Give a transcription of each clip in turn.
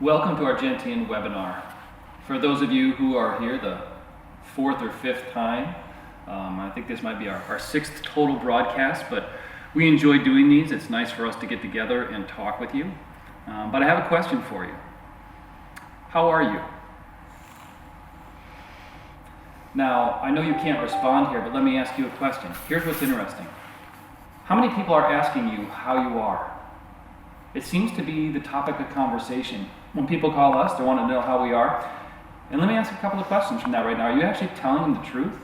Welcome to our Gentian webinar. For those of you who are here the fourth or fifth time, I think this might be our sixth total broadcast, but we enjoy doing these. It's nice for us to get together and talk with you. But I have a question for you. How are you? Now, I know you can't respond here, but let me ask you a question. Here's what's interesting. How many people are asking you how you are? It seems to be the topic of conversation. When people call us, they want to know how we are. And let me ask a couple of questions from that right now. Are you actually telling them the truth?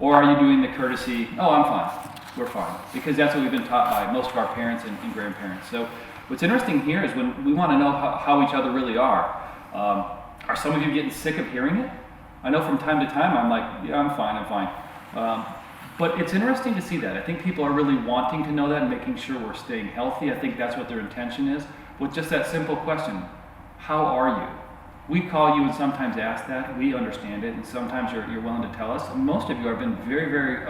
Or are you doing the courtesy, oh, I'm fine, we're fine? Because that's what we've been taught by most of our parents and grandparents. So what's interesting here is when we want to know how each other really are some of you getting sick of hearing it? I know from time to time I'm like, yeah, I'm fine. But it's interesting to see that. I think people are really wanting to know that and making sure we're staying healthy. I think that's what their intention is. With just that simple question, how are you? We call you and sometimes ask that. We understand it, and sometimes you're willing to tell us. And most of you have been very, very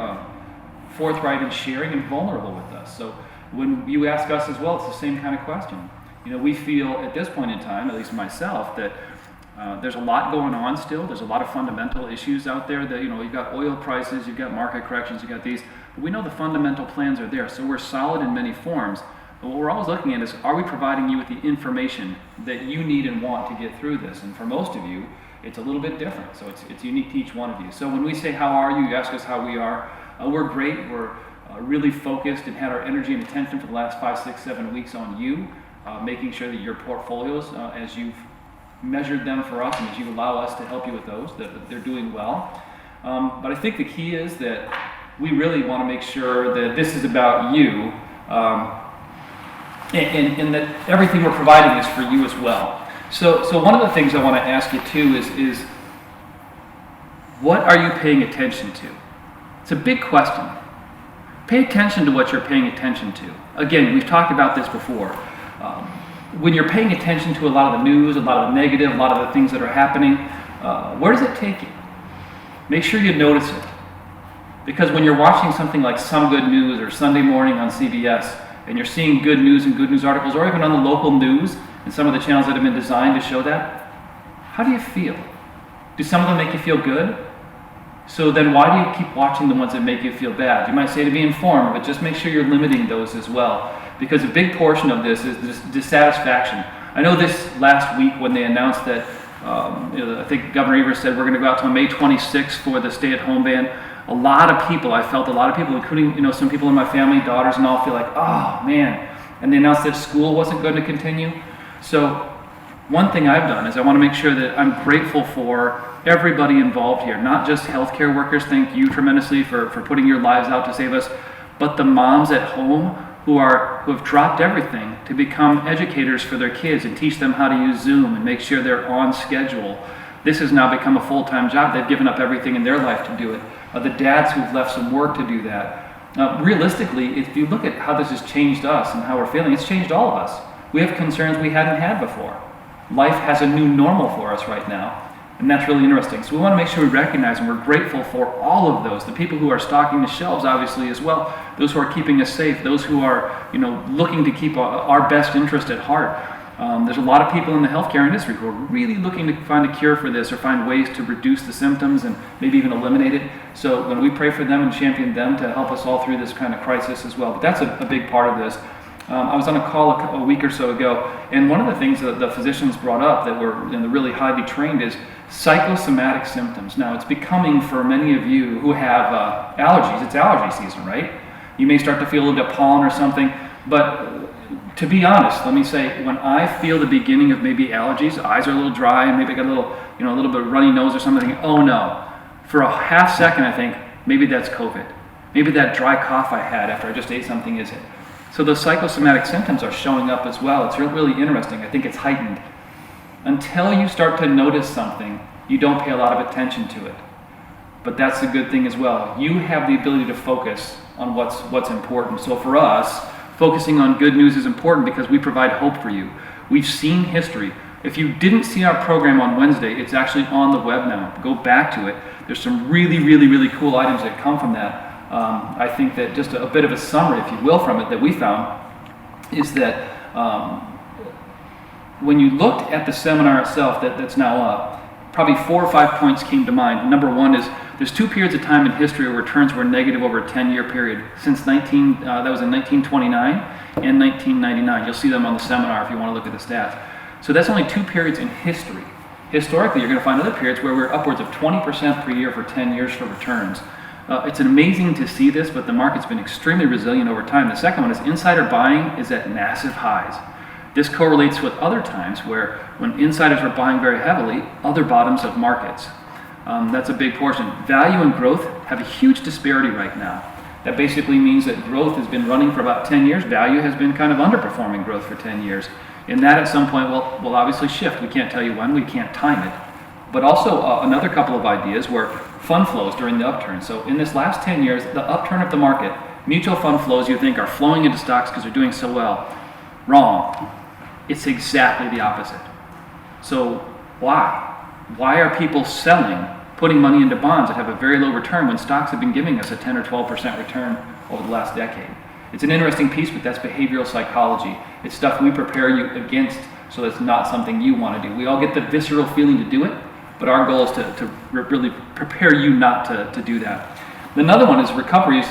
forthright in sharing and vulnerable with us. So when you ask us as well, it's the same kind of question. You know, we feel at this point in time, at least myself, that there's a lot going on still. There's a lot of fundamental issues out there that, you've got oil prices, you've got market corrections, you've got these. But we know the fundamental plans are there, so we're solid in many forms. But what we're always looking at is, are we providing you with the information that you need and want to get through this? And for most of you, it's a little bit different. So it's unique to each one of you. So when we say, how are you? You ask us how we are. We're great. We're really focused and had our energy and attention for the last 5, 6, 7 weeks on you, making sure that your portfolios, as you've measured them for us and as you allow us to help you with those, that they're doing well. But I think the key is that we really want to make sure that this is about you, and that everything we're providing is for you as well. So one of the things I want to ask you too is what are you paying attention to? It's a big question. Pay attention to what you're paying attention to. Again, we've talked about this before. When you're paying attention to a lot of the news, a lot of the negative, a lot of the things that are happening, where does it take you? Make sure you notice it. Because when you're watching something like Some Good News or Sunday Morning on CBS, and you're seeing good news and good news articles, or even on the local news, and some of the channels that have been designed to show that, how do you feel? Do some of them make you feel good? So then why do you keep watching the ones that make you feel bad? You might say to be informed, but just make sure you're limiting those as well. Because a big portion of this is dissatisfaction. I know this last week when they announced that, I think Governor Evers said we're going to go out till May 26th for the stay-at-home ban. I felt a lot of people, including some people in my family, daughters and all, feel like, oh man. And they announced that school wasn't going to continue. So one thing I've done is I want to make sure that I'm grateful for everybody involved here, not just healthcare workers. Thank you tremendously for putting your lives out to save us, but the moms at home who have dropped everything to become educators for their kids and teach them how to use Zoom and make sure they're on schedule. This has now become a full-time job. They've given up everything in their life to do it. The dads who've left some work to do that. Realistically, if you look at how this has changed us and how we're feeling, it's changed all of us. We have concerns we hadn't had before. Life has a new normal for us right now. And that's really interesting. So we want to make sure we recognize and we're grateful for all of those. The people who are stocking the shelves, obviously, as well. Those who are keeping us safe. Those who are, looking to keep our best interest at heart. There's a lot of people in the healthcare industry who are really looking to find a cure for this or find ways to reduce the symptoms and maybe even eliminate it. So when we pray for them and champion them to help us all through this kind of crisis as well. But that's a big part of this. I was on a call a week or so ago, and one of the things that the physicians brought up that were really highly trained is psychosomatic symptoms. Now, it's becoming for many of you who have allergies. It's allergy season, right? You may start to feel a little bit of pollen or something, but to be honest, let me say, when I feel the beginning of maybe allergies, eyes are a little dry, and maybe I got a little bit of runny nose or something, oh no. For a half second, I think, maybe that's COVID. Maybe that dry cough I had after I just ate something is it. So those psychosomatic symptoms are showing up as well. It's really interesting. I think it's heightened. Until you start to notice something, you don't pay a lot of attention to it. But that's a good thing as well. You have the ability to focus on what's important. So for us, focusing on good news is important because we provide hope for you. We've seen history. If you didn't see our program on Wednesday, it's actually on the web now. Go back to it. There's some really, really, really cool items that come from that. I think that just a bit of a summary, if you will, from it that we found is that when you looked at the seminar itself that's now up, probably 4 or 5 points came to mind. Number one is there's 2 periods of time in history where returns were negative over a 10-year period. That was in 1929 and 1999. You'll see them on the seminar if you want to look at the stats. So that's only 2 periods in history. Historically, you're going to find other periods where we're upwards of 20% per year for 10 years for returns. It's amazing to see this, but the market's been extremely resilient over time. The second one is insider buying is at massive highs. This correlates with other times where when insiders were buying very heavily, other bottoms of markets. That's a big portion. Value and growth have a huge disparity right now. That basically means that growth has been running for about 10 years. Value has been kind of underperforming growth for 10 years. And that at some point will obviously shift. We can't tell you when, we can't time it. But also another couple of ideas were fund flows during the upturn. So in this last 10 years, the upturn of the market, mutual fund flows you think are flowing into stocks because they're doing so well. Wrong. It's exactly the opposite. So why? Why are people selling, putting money into bonds that have a very low return when stocks have been giving us a 10 or 12% return over the last decade? It's an interesting piece, but that's behavioral psychology. It's stuff we prepare you against, so that's not something you want to do. We all get the visceral feeling to do it, but our goal is to really prepare you not to do that. Another one is recoveries.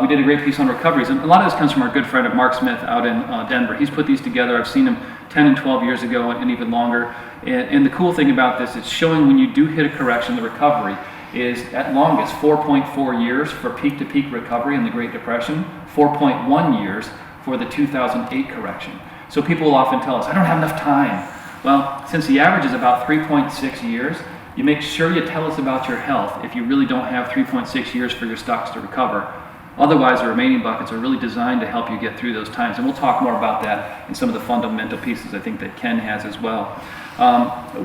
We did a great piece on recoveries, and a lot of this comes from our good friend Mark Smith out in Denver. He's put these together. I've seen him 10 and 12 years ago and even longer. And the cool thing about this, it's showing when you do hit a correction, the recovery is at longest 4.4 years for peak-to-peak recovery in the Great Depression, 4.1 years for the 2008 correction. So people will often tell us, I don't have enough time. Well, since the average is about 3.6 years, you make sure you tell us about your health if you really don't have 3.6 years for your stocks to recover. Otherwise, the remaining buckets are really designed to help you get through those times. And we'll talk more about that in some of the fundamental pieces I think that Ken has as well.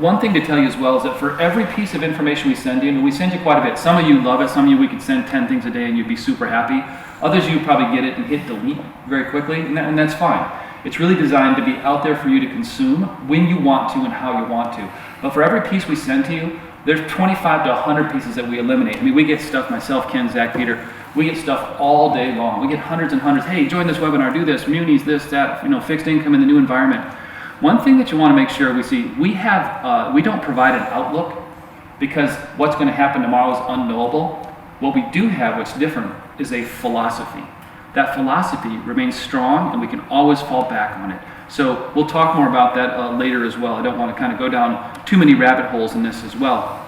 One thing to tell you as well is that for every piece of information we send you, and we send you quite a bit. Some of you love it. Some of you we could send 10 things a day and you'd be super happy. Others you probably get it and hit delete very quickly, and that's fine. It's really designed to be out there for you to consume when you want to and how you want to. But for every piece we send to you, there's 25 to 100 pieces that we eliminate. I mean, we get stuff, myself, Ken, Zach, Peter, we get stuff all day long. We get hundreds and hundreds. Hey, join this webinar, do this, munis, this, that, fixed income in the new environment. One thing that you want to make sure we see, we don't provide an outlook because what's going to happen tomorrow is unknowable. What we do have, what's different, is a philosophy. That philosophy remains strong and we can always fall back on it. So we'll talk more about that later as well. I don't want to kind of go down too many rabbit holes in this as well.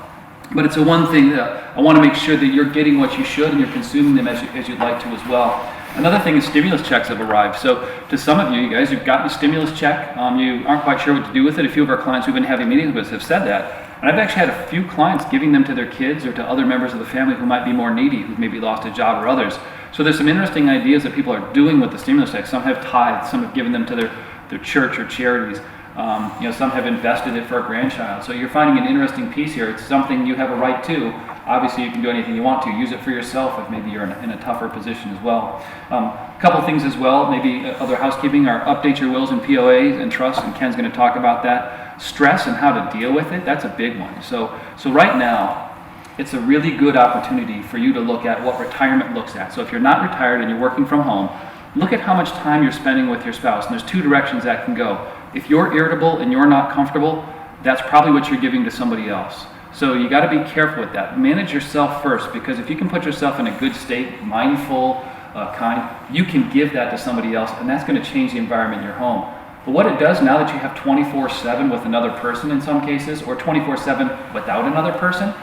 But it's a one thing that I want to make sure that you're getting what you should and you're consuming them as you'd like to as well. Another thing is stimulus checks have arrived. So to some of you guys, you've gotten a stimulus check. You aren't quite sure what to do with it. A few of our clients we've been having meetings with have said that. And I've actually had a few clients giving them to their kids or to other members of the family who might be more needy, who've maybe lost a job or others. So there's some interesting ideas that people are doing with the stimulus checks. Some have tithed, some have given them to their church or charities. Some have invested it for a grandchild. So you're finding an interesting piece here. It's something you have a right to. Obviously, you can do anything you want to. Use it for yourself if maybe you're in a tougher position as well. A couple things as well, maybe other housekeeping are update your wills and POAs and trusts, and Ken's going to talk about that. Stress and how to deal with it, that's a big one. So right now, it's a really good opportunity for you to look at what retirement looks at. So if you're not retired and you're working from home, look at how much time you're spending with your spouse. And there's 2 directions that can go. If you're irritable and you're not comfortable, that's probably what you're giving to somebody else. So you got to be careful with that. Manage yourself first, because if you can put yourself in a good state, mindful, kind, you can give that to somebody else, and that's going to change the environment in your home. But what it does now that you have 24/7 with another person in some cases, or 24/7 without another person,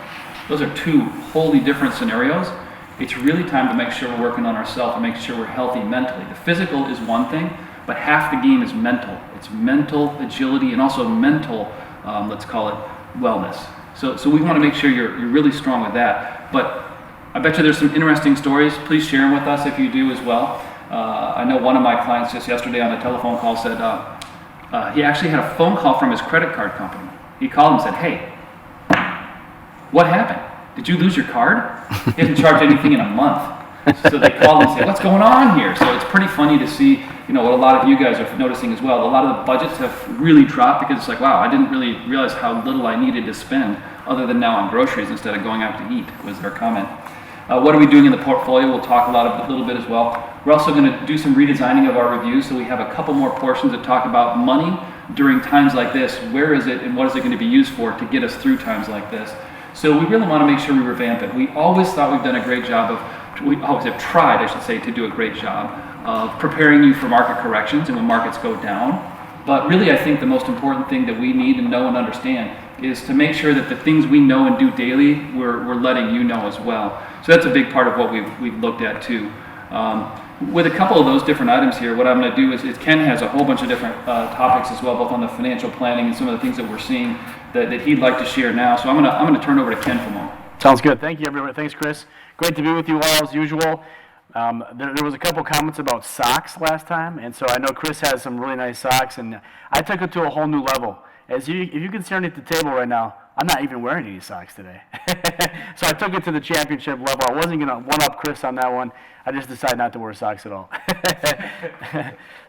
those are 2 wholly different scenarios. It's really time to make sure we're working on ourselves and make sure we're healthy mentally. The physical is one thing, but half the game is mental. It's mental agility and also mental, let's call it, wellness. So we want to make sure you're really strong with that. But I bet you there's some interesting stories. Please share them with us if you do as well. I know one of my clients just yesterday on a telephone call said he actually had a phone call from his credit card company. He called and said, hey, what happened? Did you lose your card? He hasn't charged anything in a month. So they called and said, what's going on here? So it's pretty funny to see, what a lot of you guys are noticing as well. A lot of the budgets have really dropped because it's like, wow, I didn't really realize how little I needed to spend other than now on groceries instead of going out to eat, was their comment. What are we doing in the portfolio? We'll talk a little bit as well. We're also going to do some redesigning of our reviews, so we have a couple more portions that talk about money during times like this, where is it and what is it going to be used for to get us through times like this? So we really want to make sure we revamp it. We always thought we've done a great job we always have tried, I should say, to do a great job of preparing you for market corrections and when markets go down. But really, I think the most important thing that we need to know and understand is to make sure that the things we know and do daily, we're letting you know as well. So that's a big part of what we've looked at too. With a couple of those different items here, what I'm going to do is Ken has a whole bunch of different topics as well, both on the financial planning and some of the things that we're seeing that he'd like to share now. So I'm going to turn over to Ken for a moment. Sounds good. Thank you, everybody. Thanks, Chris. Great to be with you all as usual. There was a couple comments about socks last time, and so I know Chris has some really nice socks, and I took it to a whole new level. If you can see underneath the table right now, I'm not even wearing any socks today. So I took it to the championship level. I wasn't going to one-up Chris on that one. I just decided not to wear socks at all.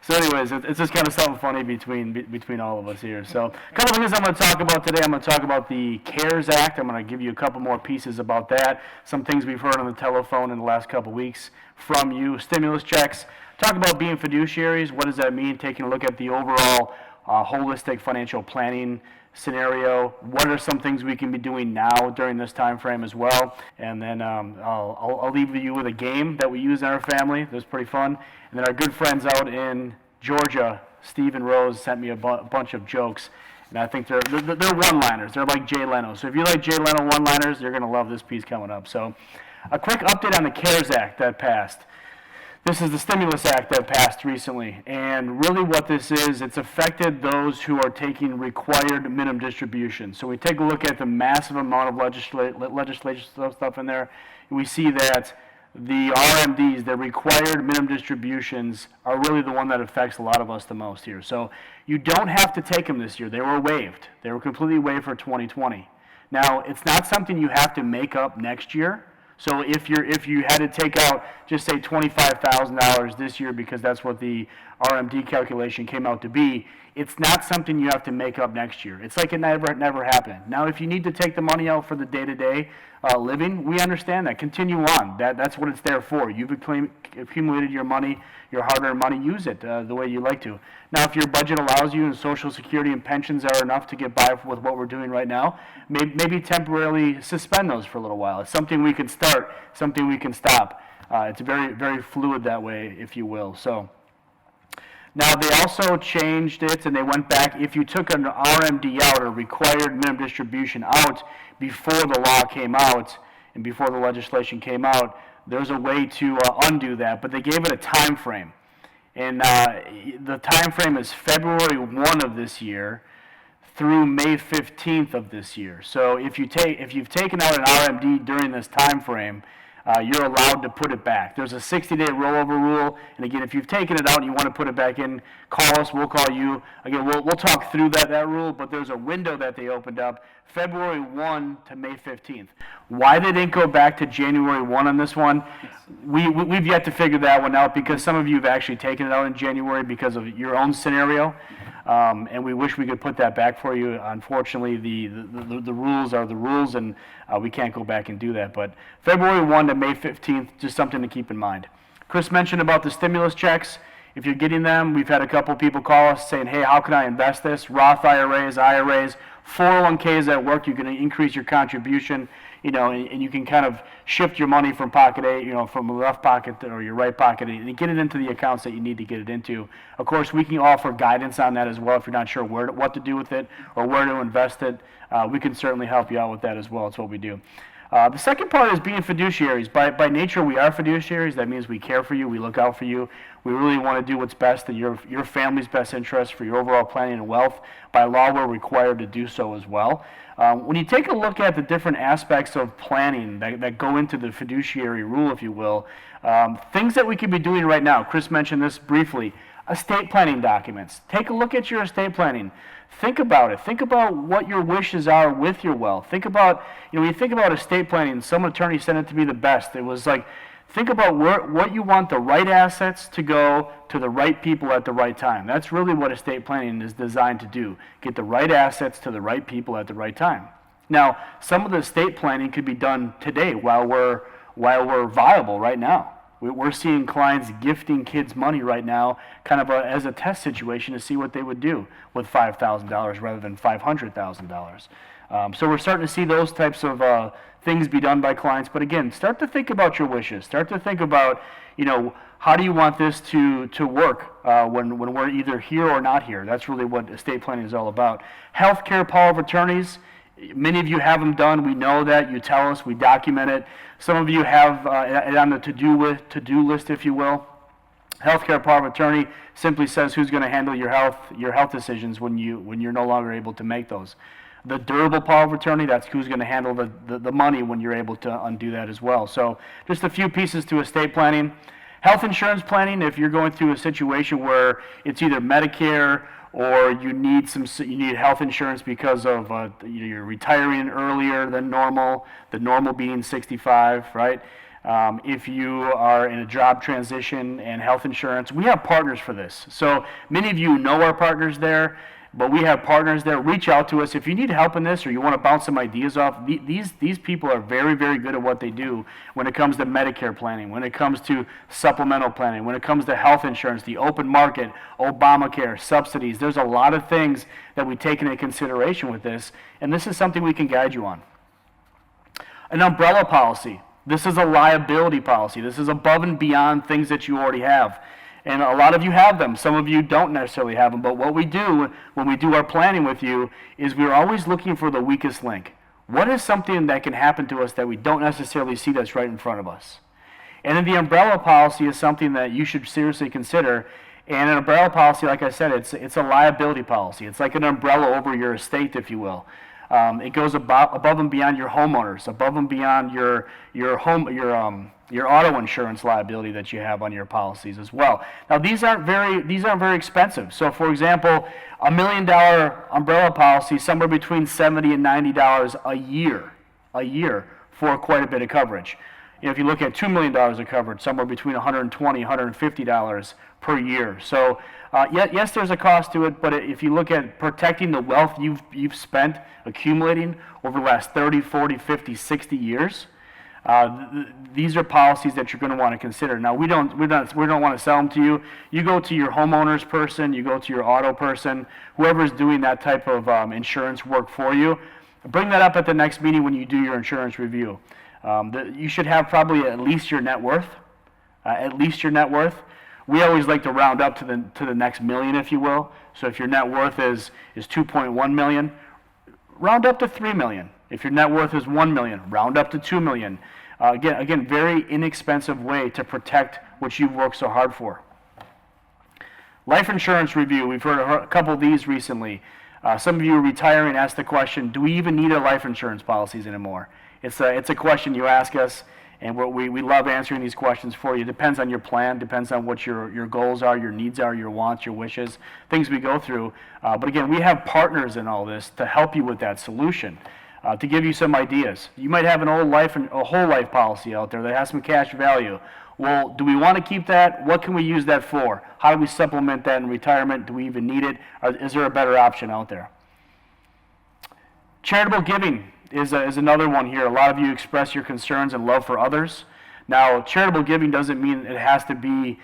So anyways, it's just kind of something funny between all of us here. So a couple of things I'm going to talk about today. I'm going to talk about the CARES Act. I'm going to give you a couple more pieces about that. Some things we've heard on the telephone in the last couple of weeks from you. Stimulus checks. Talk about being fiduciaries. What does that mean? Taking a look at the overall holistic financial planning scenario. What are some things we can be doing now during this time frame as well? And then I'll leave you with a game that we use in our family. It was pretty fun. And then our good friends out in Georgia, Steve and Rose, sent me a bunch of jokes. And I think they're one-liners. They're like Jay Leno. So if you like Jay Leno one-liners, you're going to love this piece coming up. So a quick update on the CARES Act that passed. This is the Stimulus Act that passed recently, and really what this is, it's affected those who are taking required minimum distributions. So we take a look at the massive amount of legislation stuff in there, and we see that the RMDs, the required minimum distributions, are really the one that affects a lot of us the most here. So you don't have to take them this year. They were waived. They were completely waived for 2020. Now, it's not something you have to make up next year. So if you had to take out, just say $25,000 this year because that's what the RMD calculation came out to be, it's not something you have to make up next year. It's like it never happened. Now, if you need to take the money out for the day-to-day living, we understand that. Continue on. That's what it's there for. You've accumulated your money, your hard-earned money. Use it the way you like to. Now, if your budget allows you and Social Security and pensions are enough to get by with what we're doing right now, maybe temporarily suspend those for a little while. It's something we can start, something we can stop. It's very, very fluid that way, if you will. So now they also changed it and they went back. If you took an RMD out, or required minimum distribution out, before the law came out and before the legislation came out, there's a way to undo that, but they gave it a time frame. And the time frame is February 1 of this year through May 15th of this year. So if you've taken out an RMD during this time frame, you're allowed to put it back. There's a 60-day rollover rule, and again, if you've taken it out and you want to put it back in, call us, we'll call you. Again, we'll talk through that rule, but there's a window that they opened up, February 1 to May 15th. Why they didn't go back to January 1 on this one, we've yet to figure that one out, because some of you have actually taken it out in January because of your own scenario. And we wish we could put that back for you. Unfortunately, the rules are the rules, and we can't go back and do that. But February 1 to May 15th, just something to keep in mind. Chris mentioned about the stimulus checks. If you're getting them, we've had a couple people call us saying, hey, how can I invest this? Roth IRAs, 401ks at work, you can increase your contribution, and you can kind of shift your money from pocket A, from the left pocket or your right pocket, and get it into the accounts that you need to get it into. Of course, we can offer guidance on that as well. If you're not sure what to do with it or where to invest it, we can certainly help you out with that as well. That's what we do. The second part is being fiduciaries. By nature, we are fiduciaries. That means we care for you, we look out for you. We really want to do what's best in your family's best interest for your overall planning and wealth. By law, we're required to do so as well. When you take a look at the different aspects of planning that go into the fiduciary rule, if you will, things that we could be doing right now, Chris mentioned this briefly, estate planning documents. Take a look at your estate planning. Think about it. Think about what your wishes are with your wealth. Think about, when you think about estate planning, some attorney said it to me the best. It was like, think about what you want the right assets to go to the right people at the right time. That's really what estate planning is designed to do. Get the right assets to the right people at the right time. Now, some of the estate planning could be done today while we're viable right now. We're seeing clients gifting kids money right now, kind of as a test situation to see what they would do with $5,000 rather than $500,000. So we're starting to see those types of things be done by clients. But again, start to think about your wishes. Start to think about, how do you want this to work when we're either here or not here? That's really what estate planning is all about. Healthcare power of attorneys. Many of you have them done. We know that. You tell us. We document it. Some of you have it on the to-do list, if you will. Healthcare power of attorney simply says who's going to handle your health decisions when you're no longer able to make those. The durable power of attorney, that's who's going to handle the money when you're able to undo that as well. So just a few pieces to estate planning. Health insurance planning, if you're going through a situation where it's either Medicare or you need health insurance because of you're retiring earlier than normal, the normal being 65, right? If you are in a job transition and health insurance, we have partners for this. So many of you know our partners there, but we have partners there. Reach out to us if you need help in this or you want to bounce some ideas off. These people are very, very good at what they do when it comes to Medicare planning, when it comes to supplemental planning, when it comes to health insurance, the open market, Obamacare, subsidies. There's a lot of things that we take into consideration with this, and this is something we can guide you on. An umbrella policy. This is a liability policy. This is above and beyond things that you already have. And a lot of you have them. Some of you don't necessarily have them. But what we do when we do our planning with you is we're always looking for the weakest link. What is something that can happen to us that we don't necessarily see that's right in front of us? And then the umbrella policy is something that you should seriously consider. And an umbrella policy, like I said, it's a liability policy. It's like an umbrella over your estate, if you will. It goes above and beyond your homeowners, above and beyond your auto insurance liability that you have on your policies as well. Now these aren't very expensive. So for example, $1 million umbrella policy, somewhere between $70 and $90 a year for quite a bit of coverage. If you look at $2 million of coverage, somewhere between $120, $150 per year. So yes, there's a cost to it, but if you look at protecting the wealth you've spent accumulating over the last 30, 40, 50, 60 years, these are policies that you're going to want to consider. Now we don't want to sell them to you. You go to your homeowners person, you go to your auto person, whoever's doing that type of insurance work for you. Bring that up at the next meeting when you do your insurance review. You should have probably at least your net worth. We always like to round up to the next million, if you will. So if your net worth is 2.1 million, round up to 3 million. If your net worth is 1 million, round up to 2 million. Again, very inexpensive way to protect what you've worked so hard for. Life insurance review. We've heard a couple of these recently. Some of you are retiring ask the question, do we even need our life insurance policies anymore? It's a question you ask us, and we love answering these questions for you. It depends on your plan, depends on what your goals are, your needs are, your wants, your wishes, things we go through. But again, we have partners in all this to help you with that solution, to give you some ideas. You might have a whole life policy out there that has some cash value. Well, do we want to keep that? What can we use that for? How do we supplement that in retirement? Do we even need it? Or is there a better option out there? Charitable giving is another one here. A lot of you express your concerns and love for others. Now, charitable giving doesn't mean it has to be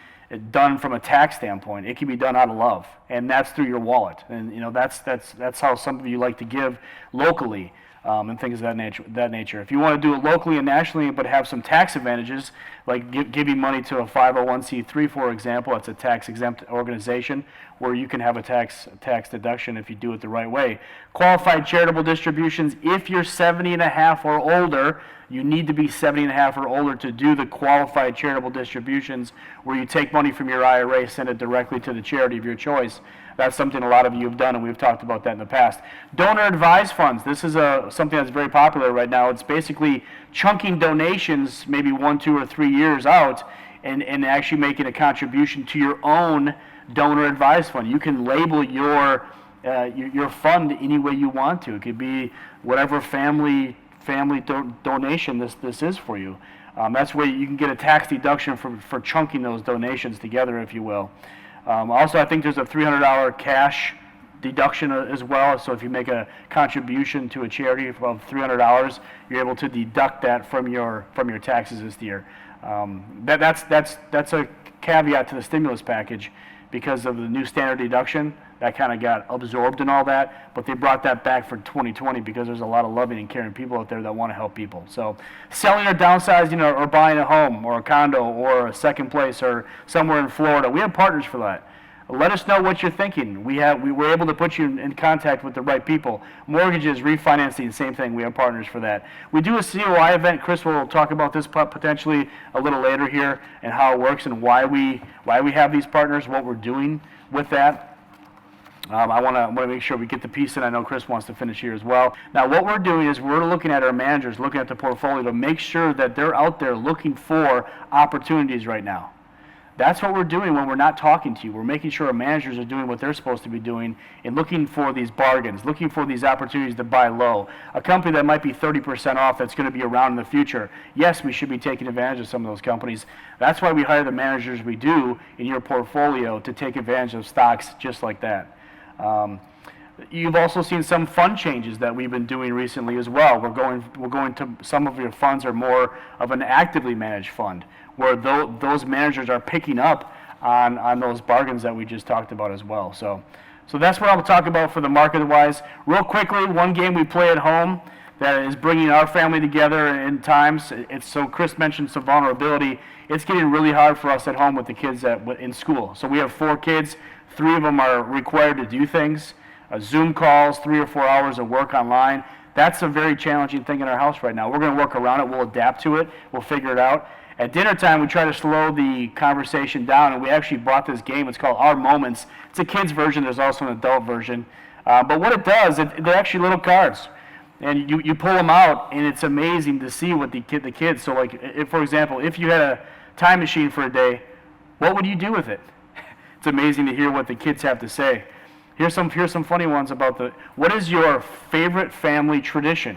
done from a tax standpoint. It can be done out of love, and that's through your wallet. And that's how some of you like to give locally. And things of that nature. If you want to do it locally and nationally, but have some tax advantages, like giving money to a 501c3, for example, it's a tax-exempt organization where you can have a tax deduction if you do it the right way. Qualified charitable distributions, if you're 70 and a half or older, you need to be 70 and a half or older to do the qualified charitable distributions where you take money from your IRA, send it directly to the charity of your choice. That's something a lot of you have done, and we've talked about that in the past. Donor advised funds. This is something that's very popular right now. It's basically chunking donations maybe 1, 2, or 3 years out and actually making a contribution to your own donor advised fund. You can label your fund any way you want to. It could be whatever family donation this is for you. That's where you can get a tax deduction for chunking those donations together, if you will. Also, I think there's a $300 cash deduction as well. So if you make a contribution to a charity of $300, you're able to deduct that from your taxes this year. That's a caveat to the stimulus package because of the new standard deduction. That kind of got absorbed in all that, but they brought that back for 2020 because there's a lot of loving and caring people out there that want to help people. So selling or downsizing or buying a home or a condo or a second place or somewhere in Florida, we have partners for that. Let us know what you're thinking. We were able to put you in contact with the right people. Mortgages, refinancing, same thing. We have partners for that. We do a COI event. Chris will talk about this potentially a little later here and how it works and why we have these partners, what we're doing with that. I want to make sure we get the piece in. I know Chris wants to finish here as well. Now, what we're doing is we're looking at our managers, looking at the portfolio to make sure that they're out there looking for opportunities right now. That's what we're doing when we're not talking to you. We're making sure our managers are doing what they're supposed to be doing and looking for these bargains, looking for these opportunities to buy low. A company that might be 30% off that's going to be around in the future. Yes, we should be taking advantage of some of those companies. That's why we hire the managers we do in your portfolio to take advantage of stocks just like that. You've also seen some fund changes that we've been doing recently as well. We're going to some of your funds are more of an actively managed fund, where those managers are picking up on those bargains that we just talked about as well. So that's what I'll talk about for the market-wise. Real quickly, one game we play at home that is bringing our family together in times. So Chris mentioned some vulnerability. It's getting really hard for us at home with the kids in school. So we have 4 kids. 3 of them are required to do things, Zoom calls, 3 or 4 hours of work online. That's a very challenging thing in our house right now. We're going to work around it. We'll adapt to it. We'll figure it out. At dinner time, we try to slow the conversation down, and we actually bought this game. It's called Our Moments. It's a kid's version. There's also an adult version. But what it does, they're actually little cards. And you pull them out, and it's amazing to see what the kids. So, like, for example, if you had a time machine for a day, what would you do with it? It's amazing to hear what the kids have to say. Here's some funny ones about what is your favorite family tradition?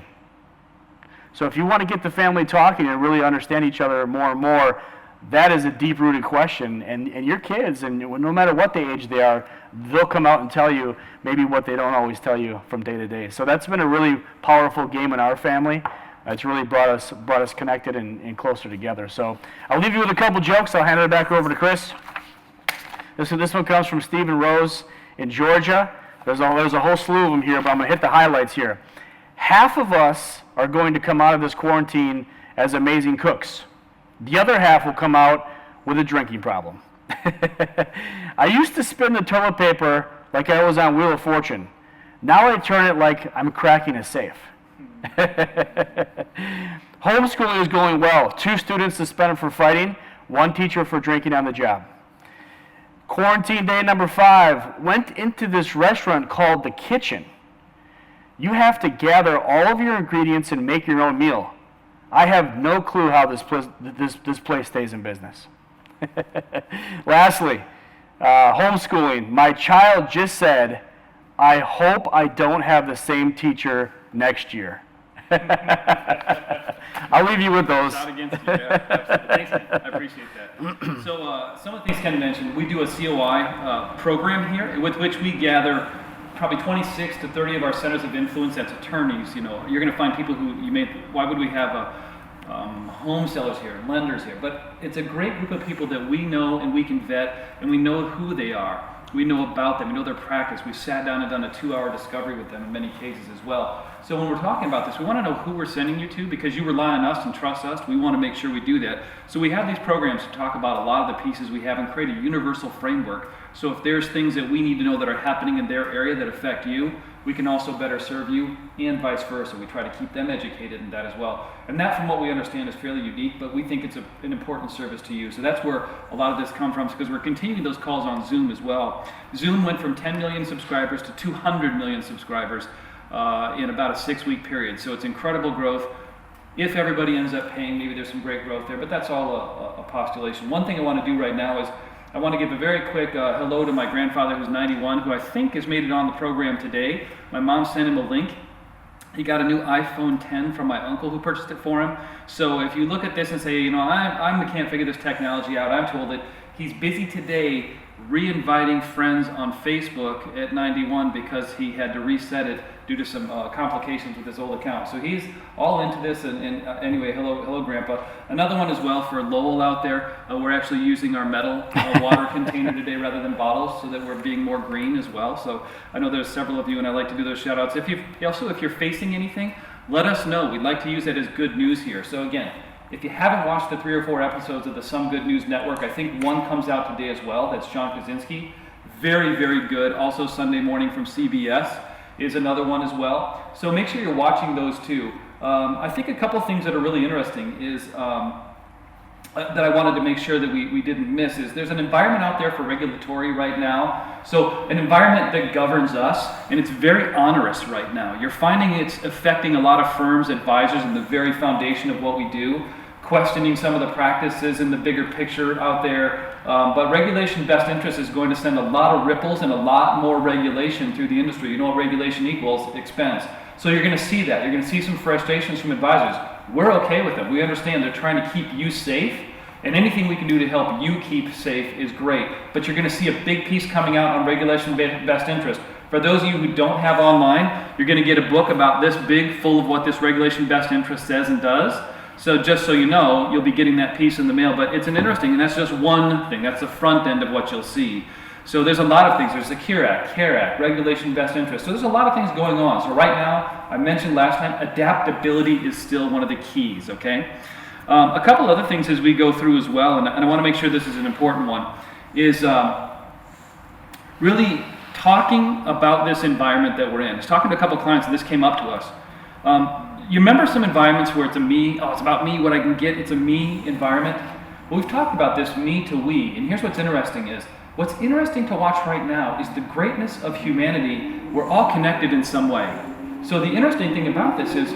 So if you want to get the family talking and really understand each other more and more, that is a deep-rooted question. And your kids, and no matter what the age they are, they'll come out and tell you maybe what they don't always tell you from day to day. So that's been a really powerful game in our family. It's really brought us connected and closer together. So I'll leave you with a couple jokes. I'll hand it back over to Chris. This one comes from Stephen Rose in Georgia. There's a whole slew of them here, but I'm going to hit the highlights here. Half of us are going to come out of this quarantine as amazing cooks. The other half will come out with a drinking problem. I used to spin the toilet paper like I was on Wheel of Fortune. Now I turn it like I'm cracking a safe. Homeschooling is going well. 2 students suspended for fighting, 1 teacher for drinking on the job. Quarantine day number 5, went into this restaurant called The Kitchen. You have to gather all of your ingredients and make your own meal. I have no clue how this place stays in business. Lastly, homeschooling. My child just said, I hope I don't have the same teacher next year. I'll leave you with those. Not against you, yeah. Thanks, man. I appreciate that. So some of the things Ken mentioned, we do a COI program here with which we gather probably 26 to 30 of our centers of influence. That's attorneys. You're going to find people who why would we have home sellers here, lenders here? But it's a great group of people that we know and we can vet, and we know who they are. We know about them. We know their practice. We've sat down and done a 2-hour discovery with them in many cases as well. So when we're talking about this, we want to know who we're sending you to, because you rely on us and trust us. We want to make sure we do that. So we have these programs to talk about a lot of the pieces we have and create a universal framework. So if there's things that we need to know that are happening in their area that affect you, we can also better serve you, and vice versa. We try to keep them educated in that as well. And that, from what we understand, is fairly unique, but we think it's an important service to you. So that's where a lot of this comes from, because we're continuing those calls on Zoom as well. Zoom went from 10 million subscribers to 200 million subscribers in about a 6-week period. So it's incredible growth. If everybody ends up paying, maybe there's some great growth there, but that's all a postulation. One thing I want to do right now is I want to give a very quick hello to my grandfather, who's 91, who I think has made it on the program today. My mom sent him a link. He got a new iPhone 10 from my uncle who purchased it for him. So if you look at this and say, I can't figure this technology out, I'm told that he's busy today re-inviting friends on Facebook at 91 because he had to reset it due to some complications with his old account. So he's all into this, and anyway, hello Grandpa. Another one as well for Lowell out there, we're actually using our metal water container today rather than bottles, so that we're being more green as well. So I know there's several of you, and I like to do those shout outs. If you're facing anything, let us know. We'd like to use that as good news here. So again, if you haven't watched the 3 or 4 episodes of the Some Good News Network, I think one comes out today as well. That's John Krasinski. Very, very good. Also Sunday Morning from CBS is another one as well. So make sure you're watching those too. I think a couple things that are really interesting is that I wanted to make sure that we didn't miss is there's an environment out there for regulatory right now. So an environment that governs us, and it's very onerous right now. You're finding it's affecting a lot of firms, advisors, and the very foundation of what we do, questioning some of the practices in the bigger picture out there. But regulation best interest is going to send a lot of ripples and a lot more regulation through the industry. You know what regulation equals? Expense. So you're going to see that. You're going to see some frustrations from advisors. We're okay with them. We understand they're trying to keep you safe, and anything we can do to help you keep safe is great. But you're going to see a big piece coming out on regulation best interest. For those of you who don't have online, you're going to get a book about this big, full of what this regulation best interest says and does. So just so you know, you'll be getting that piece in the mail. But it's an interesting, and that's just one thing. That's the front end of what you'll see. So there's a lot of things. There's the CARE Act, Regulation Best Interest. So there's a lot of things going on. So right now, I mentioned last time, adaptability is still one of the keys, okay? A couple other things as we go through as well, and I want to make sure this is an important one, is really talking about this environment that we're in. I was talking to a couple clients, and this came up to us. You remember some environments where it's a me, it's about me, what I can get, it's a me environment? Well, we've talked about this me to we, and here's what's interesting is, what's interesting to watch right now is the greatness of humanity. We're all connected in some way. So the interesting thing about this is,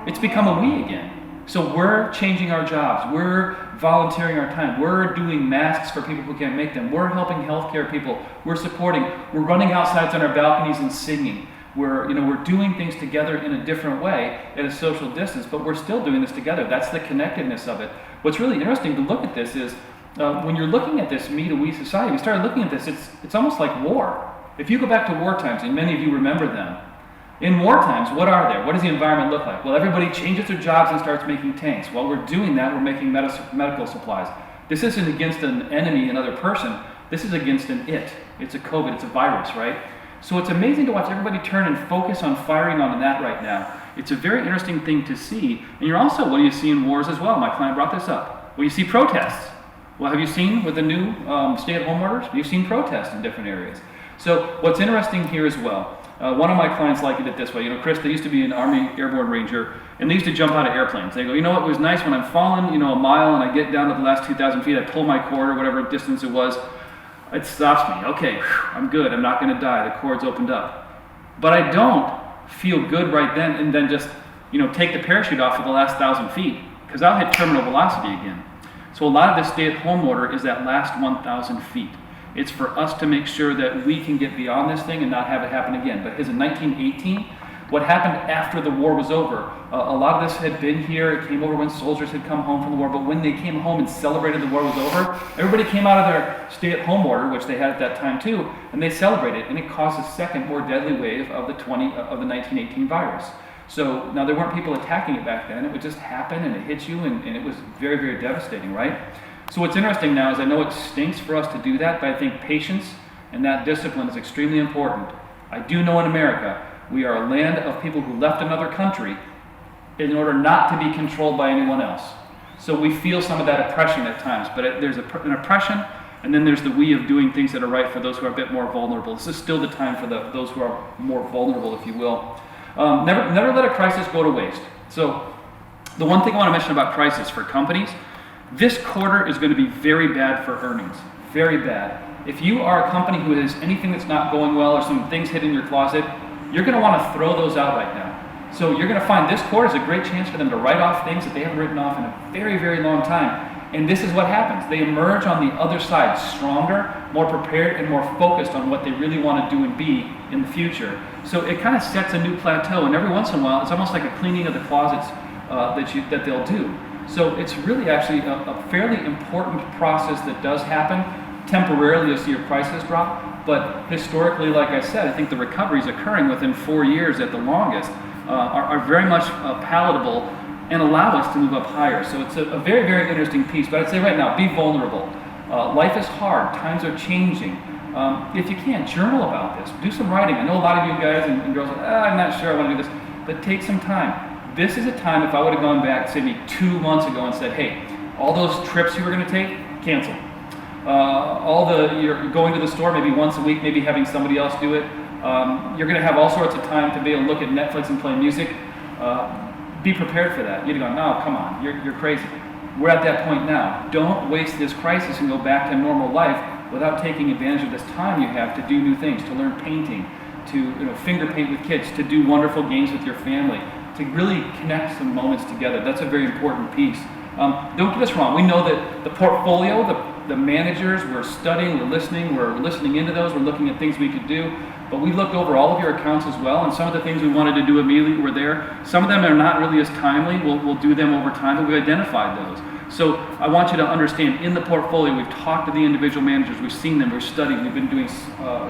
it's become a we again. So we're changing our jobs, we're volunteering our time, we're doing masks for people who can't make them, we're helping healthcare people, we're supporting, we're running outside on our balconies and singing. We're doing things together in a different way at a social distance, but we're still doing this together. That's the connectedness of it. What's really interesting to look at this is, when you're looking at this me to we society, we started looking at this, it's almost like war. If you go back to war times, and many of you remember them, in war times, what are there? What does the environment look like? Well, everybody changes their jobs and starts making tanks. While we're doing that, we're making medical supplies. This isn't against an enemy, another person. This is against an it. It's a COVID, it's a virus, right? So it's amazing to watch everybody turn and focus on firing on that right now. It's a very interesting thing to see. And you're also, what do you see in wars as well? My client brought this up. Well, you see protests. Well, have you seen with the new stay-at-home orders? You've seen protests in different areas. So what's interesting here as well, one of my clients liked it this way. Chris, they used to be an Army Airborne Ranger, and they used to jump out of airplanes. They go, you know what was nice? When I'm falling, a mile, and I get down to the last 2,000 feet, I pull my cord or whatever distance it was, it stops me. Okay, I'm good. I'm not going to die. The cord's opened up. But I don't feel good right then and then just, take the parachute off for the last 1,000 feet, because I'll hit terminal velocity again. So a lot of this stay-at-home order is that last 1,000 feet. It's for us to make sure that we can get beyond this thing and not have it happen again. But in 1918, what happened after the war was over, a lot of this had been here. It came over when soldiers had come home from the war. But when they came home and celebrated the war was over, everybody came out of their stay-at-home order, which they had at that time too, and they celebrated. And it caused a second, more deadly wave of the 1918 virus. So now there weren't people attacking it back then. It would just happen and it hit you, and it was very, very devastating, right? So what's interesting now is I know it stinks for us to do that, but I think patience and that discipline is extremely important. I do know in America, we are a land of people who left another country in order not to be controlled by anyone else. So we feel some of that oppression at times, but there's an oppression, and then there's the we of doing things that are right for those who are a bit more vulnerable. This is still the time for those who are more vulnerable, if you will. Never let a crisis go to waste. So the one thing I want to mention about crisis for companies, this quarter is going to be very bad for earnings. Very bad. If you are a company who has anything that's not going well or some things hidden in your closet, you're going to want to throw those out right now. So you're going to find this quarter is a great chance for them to write off things that they haven't written off in a very, very long time. And this is what happens. They emerge on the other side stronger, more prepared, and more focused on what they really want to do and be in the future. So it kind of sets a new plateau, and every once in a while, it's almost like a cleaning of the closets that they'll do. So it's really actually a fairly important process that does happen. temporarily you'll see your prices drop, but historically, like I said, I think the recoveries occurring within 4 years at the longest are very much palatable and allow us to move up higher. So it's a very, very interesting piece. But I'd say right now, be vulnerable. Life is hard. Times are changing. If you can, journal about this. Do some writing. I know a lot of you guys and girls are, I'm not sure I want to do this. But take some time. This is a time, if I would have gone back, say, maybe 2 months ago and said, hey, all those trips you were going to take, cancel. You're going to the store maybe once a week, maybe having somebody else do it. You're going to have all sorts of time to be able to look at Netflix and play music. Be prepared for that. You'd go, no, come on, you're crazy. We're at that point now. Don't waste this crisis and go back to normal life without taking advantage of this time you have to do new things, to learn painting, to finger paint with kids, to do wonderful games with your family, to really connect some moments together. That's a very important piece. Don't get us wrong. We know that the portfolio, the managers, we're studying, we're listening into those, we're looking at things we could do. But we looked over all of your accounts as well, and some of the things we wanted to do immediately were there. Some of them are not really as timely. We'll do them over time, but we identified those. So I want you to understand, in the portfolio, we've talked to the individual managers, we've seen them, we've studied, we've been doing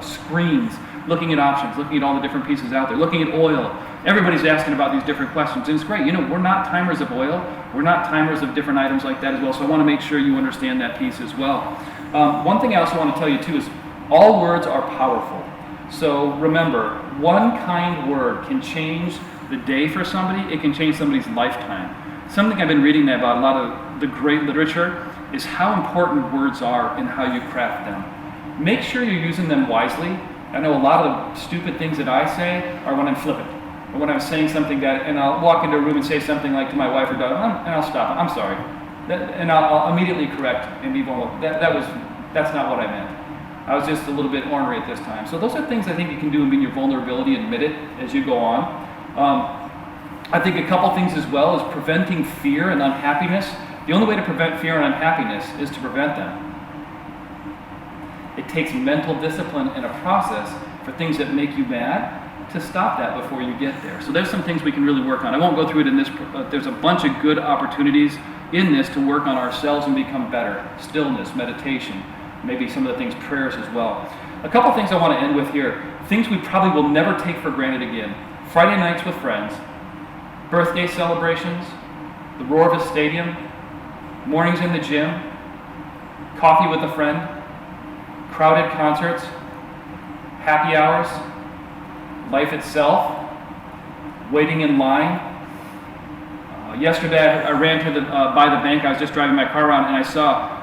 screens, looking at options, looking at all the different pieces out there, looking at oil. Everybody's asking about these different questions, and it's great. We're not timers of oil. We're not timers of different items like that as well, so I want to make sure you understand that piece as well. One thing I also want to tell you, too, is all words are powerful. So remember, one kind word can change the day for somebody. It can change somebody's lifetime. Something I've been reading about a lot of the great literature is how important words are and how you craft them. Make sure you're using them wisely. I know a lot of the stupid things that I say are when I'm flippant, or when I'm saying something and I'll walk into a room and say something like to my wife or daughter, and I'll stop. I'm sorry. And I'll immediately correct and be vulnerable. That's not what I meant. I was just a little bit ornery at this time. So those are things I think you can do in your vulnerability, admit it as you go on. I think a couple things as well is preventing fear and unhappiness. The only way to prevent fear and unhappiness is to prevent them. It takes mental discipline and a process for things that make you mad to stop that before you get there. So there's some things we can really work on. I won't go through it in this, there's a bunch of good opportunities in this to work on ourselves and become better. Stillness, meditation, maybe some of the things, prayers as well. A couple things I want to end with here. Things we probably will never take for granted again. Friday nights with friends, birthday celebrations, the roar of a stadium, mornings in the gym, coffee with a friend, crowded concerts, happy hours, life itself, waiting in line. Yesterday I ran to by the bank. I was just driving my car around and I saw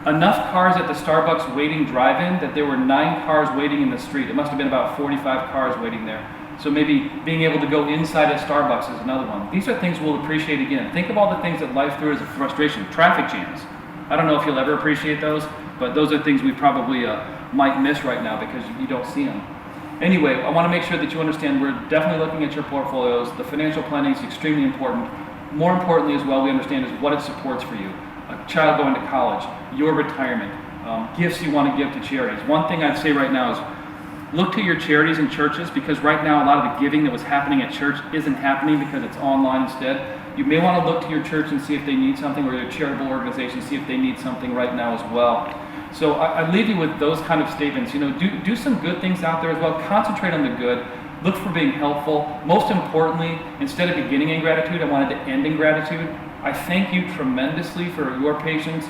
enough cars at the Starbucks waiting drive-in that there were 9 cars waiting in the street. It must have been about 45 cars waiting there. So maybe being able to go inside a Starbucks is another one. These are things we'll appreciate again. Think of all the things that life threw as a frustration. Traffic jams. I don't know if you'll ever appreciate those, but those are things we probably might miss right now because you don't see them. Anyway, I want to make sure that you understand we're definitely looking at your portfolios. The financial planning is extremely important. More importantly as well, we understand is what it supports for you. A child going to college, your retirement, gifts you want to give to charities. One thing I'd say right now is look to your charities and churches, because right now a lot of the giving that was happening at church isn't happening because it's online instead. You may want to look to your church and see if they need something, or your charitable organization, see if they need something right now as well. So I leave you with those kind of statements. Do some good things out there as well. Concentrate on the good. Look for being helpful. Most importantly, instead of beginning in gratitude, I wanted to end in gratitude. I thank you tremendously for your patience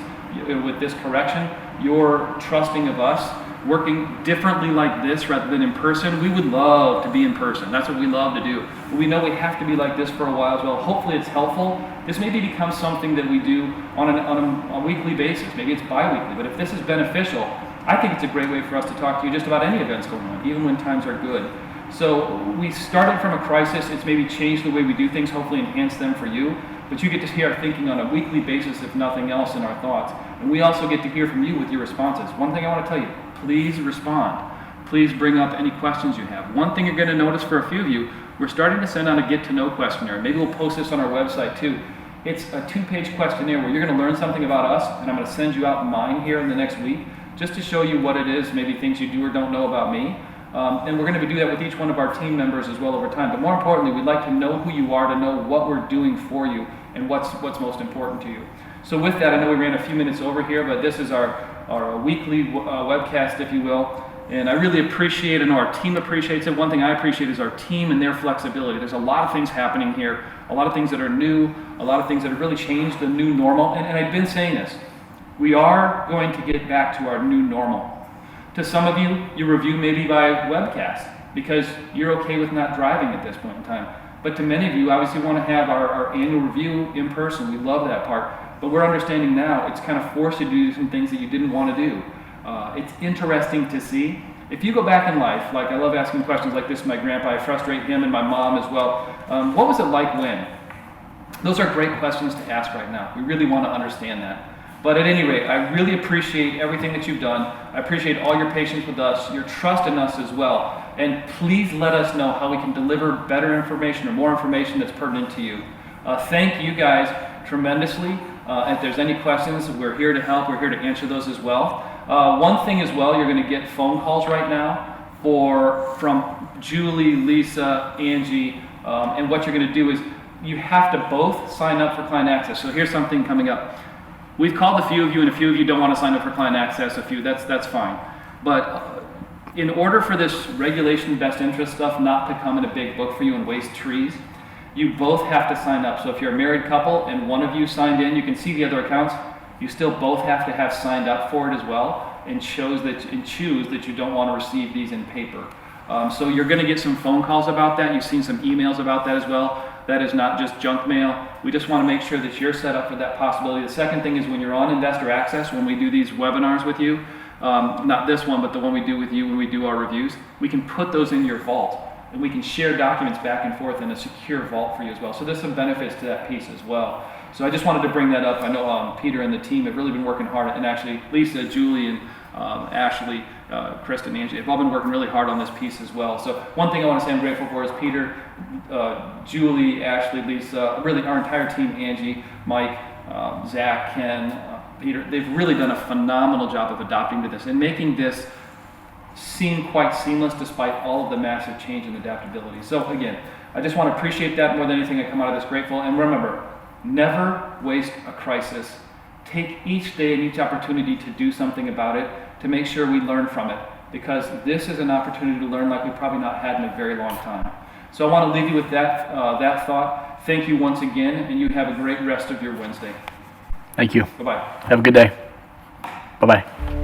with this correction, your trusting of us, working differently like this rather than in person. We would love to be in person. That's what we love to do. But we know we have to be like this for a while as well. Hopefully it's helpful. This maybe becomes something that we do on a weekly basis. Maybe it's bi-weekly. But if this is beneficial, I think it's a great way for us to talk to you just about any events going on, even when times are good. So we started from a crisis. It's maybe changed the way we do things, hopefully enhance them for you. But you get to hear our thinking on a weekly basis, if nothing else, in our thoughts. And we also get to hear from you with your responses. One thing I want to tell you, please respond. Please bring up any questions you have. One thing you're going to notice for a few of you, we're starting to send out a get-to-know questionnaire. Maybe we'll post this on our website too. It's a 2-page questionnaire where you're going to learn something about us, and I'm going to send you out mine here in the next week, just to show you what it is, maybe things you do or don't know about me. And we're going to do that with each one of our team members as well over time. But more importantly, we'd like to know who you are, to know what we're doing for you and what's most important to you. So with that, I know we ran a few minutes over here, but this is our our weekly webcast, if you will. And I really appreciate, and our team appreciates it. One thing I appreciate is our team and their flexibility. There's a lot of things happening here, a lot of things that are new, a lot of things that have really changed the new normal. And I've been saying this, we are going to get back to our new normal. To some of you, you review maybe by webcast because you're okay with not driving at this point in time. But to many of you, obviously want to have our annual review in person. We love that part. But we're understanding now it's kind of forced you to do some things that you didn't want to do. It's interesting to see. If you go back in life, like I love asking questions like this to my grandpa, I frustrate him and my mom as well. What was it like when? Those are great questions to ask right now. We really want to understand that. But at any rate, I really appreciate everything that you've done. I appreciate all your patience with us, your trust in us as well. And please let us know how we can deliver better information or more information that's pertinent to you. Thank you guys tremendously. If there's any questions, we're here to help. We're here to answer those as well. One thing as well, you're going to get phone calls right now from Julie, Lisa, Angie, and what you're going to do is you have to both sign up for client access. So here's something coming up. We've called a few of you, and a few of you don't want to sign up for client access. A few, that's fine. But in order for this regulation best interest stuff not to come in a big book for you and waste trees, you both have to sign up. So if you're a married couple and one of you signed in, you can see the other accounts. You still both have to have signed up for it as well, and choose that you don't want to receive these in paper. So you're going to get some phone calls about that. You've seen some emails about that as well. That is not just junk mail. We just want to make sure that you're set up for that possibility. The second thing is when you're on Investor Access, when we do these webinars with you, not this one, but the one we do with you when we do our reviews, we can put those in your vault, and we can share documents back and forth in a secure vault for you as well. So there's some benefits to that piece as well. So I just wanted to bring that up. I know Peter and the team have really been working hard, and actually Lisa, Julie, and Ashley, Kristen, Angie, have all been working really hard on this piece as well. So one thing I want to say I'm grateful for is Peter, Julie, Ashley, Lisa, really our entire team, Angie, Mike, Zach, Ken, Peter. They've really done a phenomenal job of adapting to this and making this seem quite seamless despite all of the massive change and adaptability. So again, I just want to appreciate that more than anything. I come out of this grateful. And remember, never waste a crisis. Take each day and each opportunity to do something about it, to make sure we learn from it, because this is an opportunity to learn like we've probably not had in a very long time. So I want to leave you with that thought. Thank you once again, and you have a great rest of your Wednesday. Thank you. Bye-bye. Have a good day. Bye-bye.